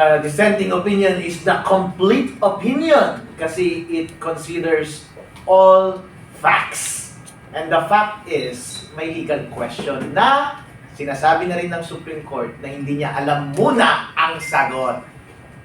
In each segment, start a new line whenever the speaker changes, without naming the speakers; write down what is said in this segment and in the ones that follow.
Dissenting opinion is the complete opinion kasi it considers all facts. And the fact is, may legal question na sinasabi na rin ng Supreme Court na hindi niya alam muna ang sagot.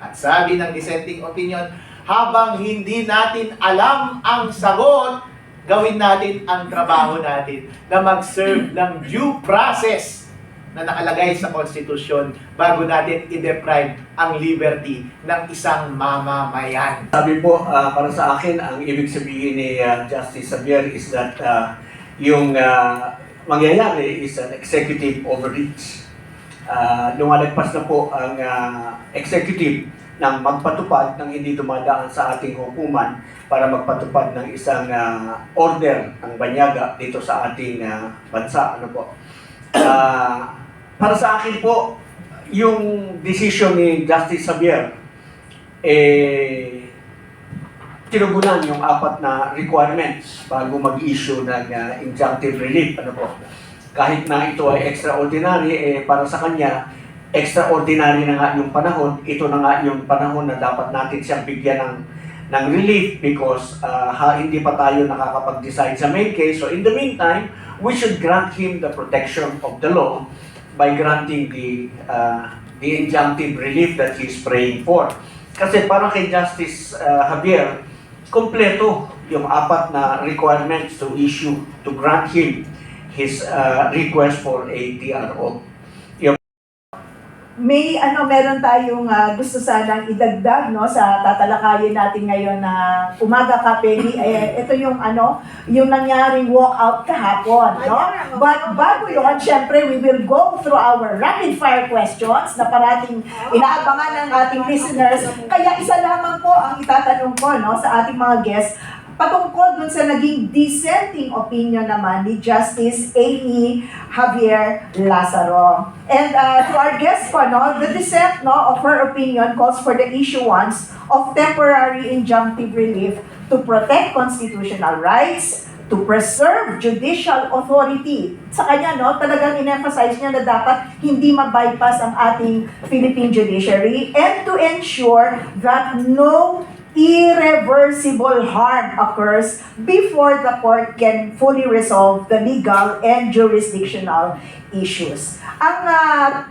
At sabi ng dissenting opinion, habang hindi natin alam ang sagot, gawin natin ang trabaho natin na mag-serve ng due process na nakalagay sa Konstitusyon bago natin i-deprive ang liberty ng isang mamamayan.
Sabi po, para sa akin, ang ibig sabihin ni Justice Xavier is that yung mangyayari is an executive overreach. Lumalagpas na po ang executive ng magpatupad ng hindi dumadaan sa ating hukuman para magpatupad ng isang order ng banyaga dito sa ating bansa. Ano po? Para sa akin po, yung decision ni Justice Xavier, tinugunan yung 4 na requirements bago mag-issue ng injunctive relief. Ano po? Kahit na ito ay extraordinary, para sa kanya, extraordinary na nga yung panahon. Ito na nga yung panahon na dapat natin siyang bigyan ng relief because hindi pa tayo nakakapag-decide sa main case. So in the meantime, we should grant him the protection of the law by granting the injunctive relief that he's praying for. Kasi para kay Justice Javier, kompleto yung 4 na requirements to grant him his request for a TRO.
May meron tayong gusto sanang idagdag sa tatalakayin natin ngayon na umaga Kapeli. Ito yung yung nangyaring walkout kahapon, no? But bago yun, syempre we will go through our rapid fire questions na parating inaabangan ng ating listeners. Kaya isa lamang po ang itatanong ko sa ating mga guests patungkol dun sa naging dissenting opinion naman ni Justice Amy Javier Lazaro. And to our guest po, the dissent of her opinion calls for the issuance of temporary injunctive relief to protect constitutional rights, to preserve judicial authority. Sa kanya, talagang in-emphasize niya na dapat hindi ma-bypass ang ating Philippine judiciary and to ensure that no irreversible harm occurs before the court can fully resolve the legal and jurisdictional issues. Ang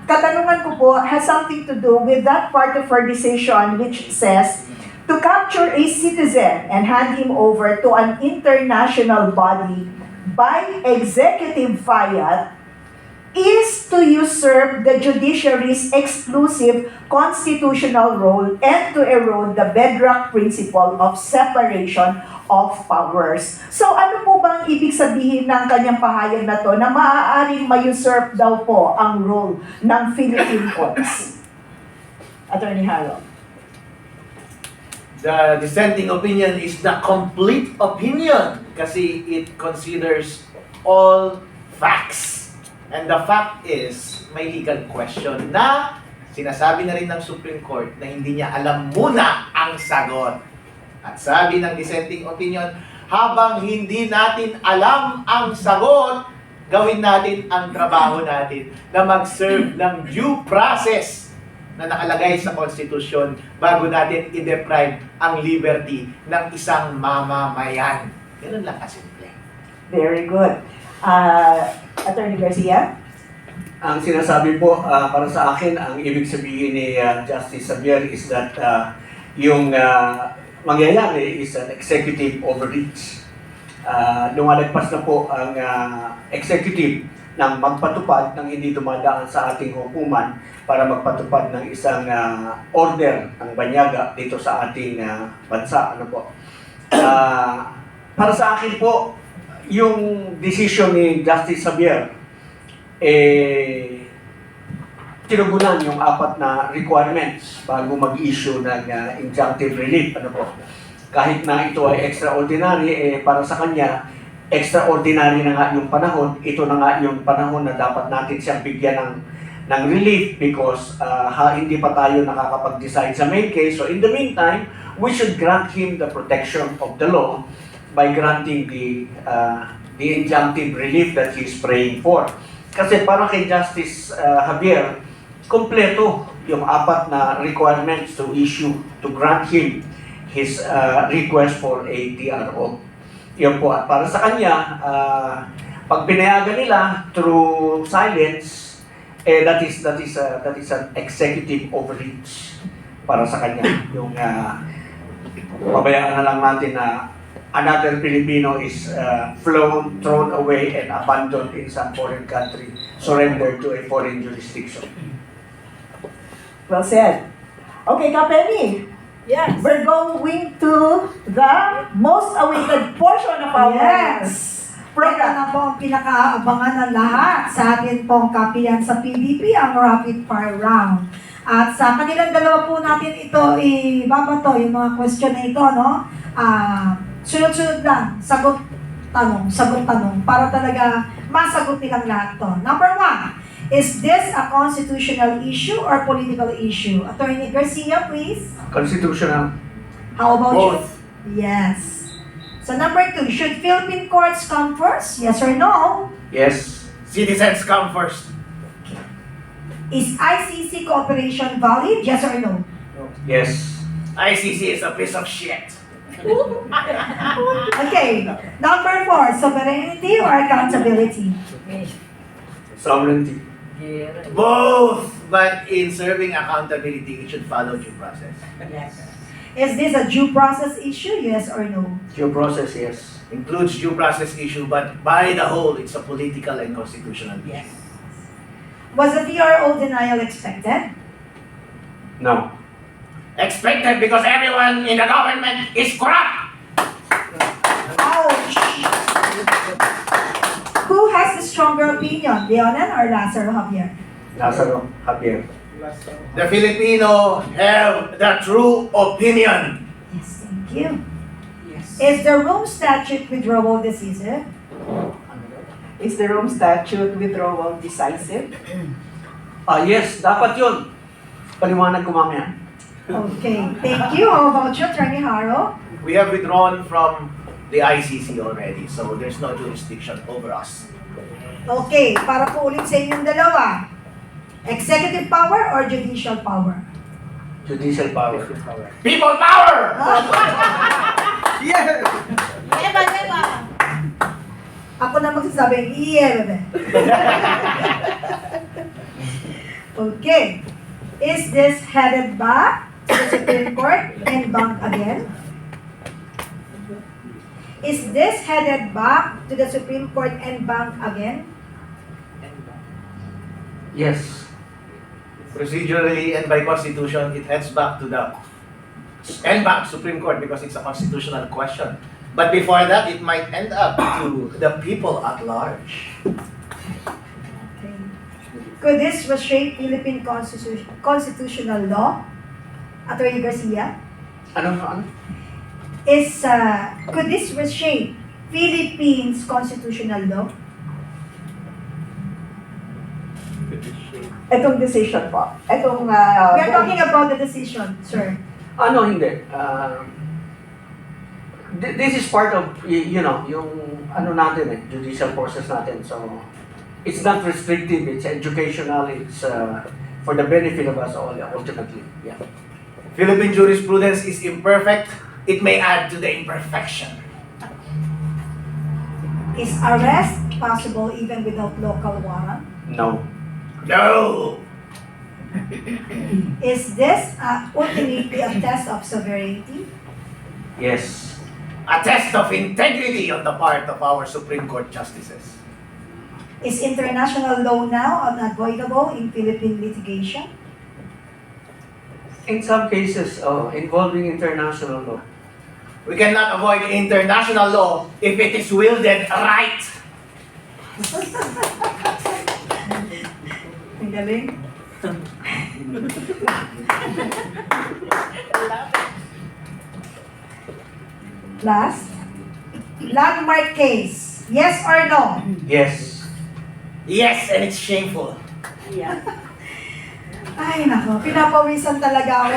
katanungan ko po has something to do with that part of her decision which says, to capture a citizen and hand him over to an international body by executive fiat is to usurp the judiciary's exclusive constitutional role and to erode the bedrock principle of separation of powers. So ano po bang ibig sabihin ng kanyang pahayag na to na maaaring ma-usurp daw po ang role ng Philippine courts? Attorney Harold.
The dissenting opinion is the complete opinion kasi it considers all facts. And the fact is, may legal question na sinasabi na rin ng Supreme Court na hindi niya alam muna ang sagot. At sabi ng dissenting opinion, habang hindi natin alam ang sagot, gawin natin ang trabaho natin na mag-serve ng due process na nakalagay sa Konstitusyon bago natin i-deprive ang liberty ng isang mamamayan. Ganun lang kasimple.
Very good. Attorney Garcia?
Ang sinasabi po, para sa akin, ang ibig sabihin ni Justice Xavier is that yung mangyayari is an executive overreach. Lumalagpas na po ang executive ng magpatupad ng hindi dumadaan sa ating hukuman para magpatupad ng isang order ng banyaga dito sa ating bansa. Ano po? Para sa akin po, yung decision ni Justice Xavier, tinugunan yung 4 na requirements bago mag-issue ng injunctive relief. Ano po? Kahit na ito ay extraordinary, para sa kanya, extraordinary na nga yung panahon. Ito na nga yung panahon na dapat natin siyang bigyan ng relief because hindi pa tayo nakakapag-decide sa main case. So in the meantime, we should grant him the protection of the law by granting the injunctive relief that he's praying for. Kasi para kay Justice Javier, kompleto yung apat na requirements to grant him his request for a TRO. Yun po, at para sa kanya, pag pinayagan nila through silence, that is an executive overreach para sa kanya. Yung pabayaan na lang natin na another Filipino is thrown away and abandoned in some foreign country, surrendered to a foreign jurisdiction.
Well said. Okay, Kapeni.
Yes.
We're going to the most awaited portion of our
Yes. Ito
program.
na po ang pinakaabangan ng lahat sa atin pong kapiyan sa PDP, ang rapid fire round. At sa kanilang dalawa po natin ito ibabato yung mga question na ito, no? Sunod-sunod lang, sagot tanong, para talaga masagot nilang lahat to. Number 1, is this a constitutional issue or political issue? Attorney Garcia, please.
Constitutional.
How about
Both.
you? Yes. So number 2, should Philippine courts come first? Yes or no?
Yes.
Citizens come first.
Is ICC cooperation valid? Yes or no?
Yes.
ICC is a piece of shit.
Okay. Number 4, sovereignty or accountability?
Sovereignty.
Both, but in serving accountability, it should follow due process.
Is this a due process issue? Yes or no?
Due process, yes.
Includes due process issue, but by the whole, it's a political and constitutional issue.
Was the TRO denial expected?
No.
Expected because everyone in the government is corrupt.
Ouch! Who has the stronger opinion, Leonan or Lazaro Javier?
Lazaro Javier.
The Filipino have the true opinion.
Yes, thank you. Is the Rome Statute withdrawal decisive?
Is the Rome Statute withdrawal decisive?
Yes, dapat yun. Paliwanag ko mamaya.
Okay, thank you. How about you, Attorney Haro?
We have withdrawn from the ICC already, so there's no jurisdiction over us.
Okay, para po ulit sa inyong dalawa. Executive power or judicial power?
Judicial power.
People power!
Yeah!
Ako na magsasabing, yeah, bebe. Okay. Is this headed back to the Supreme Court and back again? Is this headed back to the Supreme Court and back again?
Yes.
Procedurally and by constitution, it heads back to the Supreme Court because it's a constitutional question. But before that, it might end up to the people at large.
Okay. Could this reshape Philippine constitutional law? Attorney Garcia?
Ano?
Could this reshape Philippines constitutional law?
Itong decision po. Itong...
We are talking about the decision, sir.
Ano, hindi. This is part of, yung ano natin judicial process natin. So, it's not restrictive, it's educational, it's for the benefit of us all, ultimately. Yeah.
Philippine jurisprudence is imperfect. It may add to the imperfection.
Is arrest possible even without local warrant?
No.
No!
Is this ultimately a test of sovereignty?
Yes.
A test of integrity on the part of our Supreme Court justices.
Is international law now unavoidable in Philippine litigation?
In some cases, involving international law.
We cannot avoid international law if it is wielded right.
Ang galing. Last, landmark case. Yes or no?
Yes.
Yes, and it's shameful.
Ay, nako, pinapawisan talaga ako.